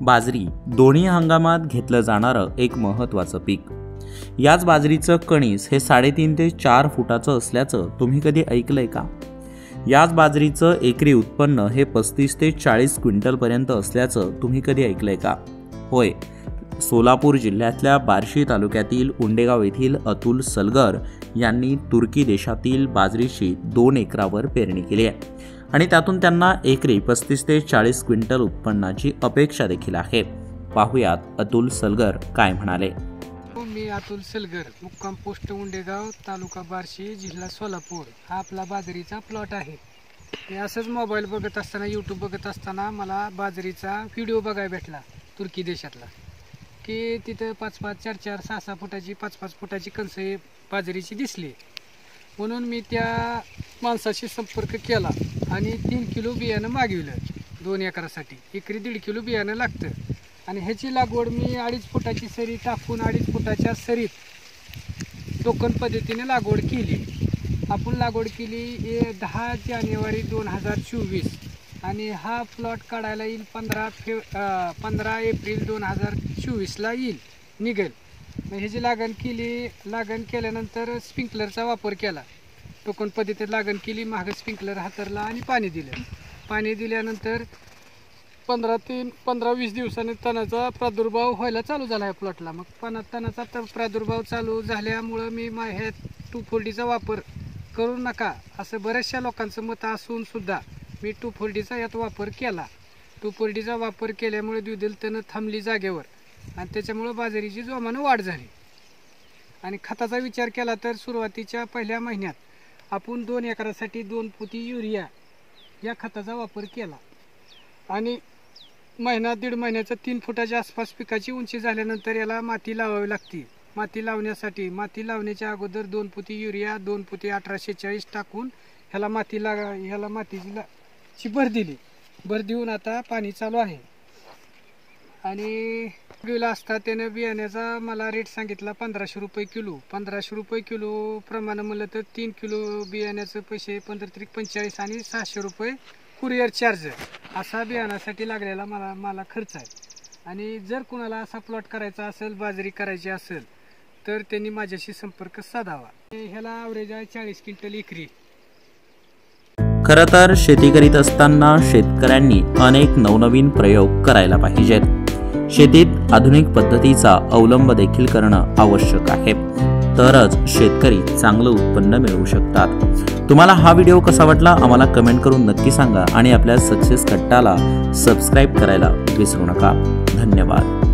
बाजरी दोन्ही हंगामात घेतलं जाणारं एक महत्त्वाचं पीक। याच बाजरीचं कणीस हे 3.5 ते 4 फुटाचं असल्याचं तुम्ही कधी ऐकलंय का? याच बाजरीचं एकरी उत्पन्न हे 35 ते 40 क्विंटलपर्यंत असल्याचं तुम्ही कधी ऐकलंय का? होय, सोलापूर जिल्ह्यातल्या बार्शी तालुक्यातील उंडेगाव येथील अतुल सलगर यांनी तुर्की देशातील बाजरीची 2 एकरावर पेरणी केली आहे आणि त्यातून त्यांना एकरी 35 ते 40 क्विंटल उत्पन्नाची अपेक्षा देखील आहे। पाहुयात अतुल सलगर काय म्हणाले। मी अतुल सलगर, मुक्काम पोस्ट उंडेगाव, तालुका बार्शी, जिल्हा सोलापूर हा आपला बाजरीचा प्लॉट आहे। मी असंच मोबाईल बघत असताना, यूट्यूब बघत असताना मला बाजरीचा व्हिडिओ बघायला भेटला तुर्की देशातला, की तिथं 5-5, 4-4, 6-6 फुटाची, 5-5 फुटाची कणसे बाजरीची दिसली। म्हणून मी त्या माणसाशी संपर्क केला आणि 3 किलो बियाणं मागविलं 2 एकरासाठी। एकरी 1.5 किलो बियाणं लागतं आणि ह्याची लागवड मी 2.5 फुटाची सरी टाकून 2.5 फुटाच्या सरीत टोकन पद्धतीने लागवड केली। आपण लागवड केली 10 जानेवारी 2024 आणि हा प्लॉट काढायला येईल 15 एप्रिल 2024ला येईल, निघेल। मग ह्याची लागण केल्यानंतर स्प्रिंकलरचा वापर केला। टोकन पद्धतीत लागण केली, मागं स्प्रिंकलर हातरला आणि पाणी दिलं। पाणी दिल्यानंतर 15-20 दिवसांनी तणाचा प्रादुर्भाव व्हायला चालू झाला आहे प्लॉटला। मग तणाचा प्रादुर्भाव चालू झाल्यामुळं मी ह्या 2,4-Dचा वापर करू नका असं बऱ्याचशा लोकांचं मत असून सुद्धा मी 2,4-Dचा यात वापर केला। 2,4-Dचा वापर केल्यामुळे द्विदल तण थांबली जागेवर आणि त्याच्यामुळं बाजरीची जोमानं वाढ झाली। आणि खताचा विचार केला तर सुरुवातीच्या पहिल्या महिन्यात आपण 2 एकरासाठी 2 पोती युरिया या खताचा वापर केला आणि महिना 1.5 महिन्याचा 3 फुटाच्या आसपास पिकाची उंची झाल्यानंतर याला माती लावावी लागते। माती लावण्याच्या अगोदर 2 पोती युरिया, 2 पोती 1846 टाकून ह्याला मातीची भर देऊन आता पाणी चालू आहे। आणि गेला असता त्यानं बियाण्याचा मला रेट सांगितला 1500 रुपये किलो। 1500 रुपये किलो प्रमाणे म्हणलं तर 3 किलो बियाण्याचे पैसे 15-45 आणि 600 रुपये कुरिअर चार्ज असा बियाण्यासाठी लागलेला मला खर्च आहे। आणि जर कुणाला असा प्लॉट करायचा असेल, बाजरी करायची असेल तर त्यांनी माझ्याशी संपर्क साधावा। ह्याला ॲव्हरेज आहे 40 क्विंटल एकरी। खरं तर शेती करीत असताना शेतकऱ्यांनी अनेक नवनवीन प्रयोग करायला पाहिजेत। शेतीत आधुनिक पद्धतीचा अवलंब देखील करणं आवश्यक आहे, तरच शेतकरी चांगलं उत्पन्न मिळवू शकतात। तुम्हाला हा व्हिडिओ कसा वाटला आम्हाला कमेंट करून नक्की सांगा आणि आपल्या सक्सेस कट्टाला सबस्क्राईब करायला विसरू नका। धन्यवाद।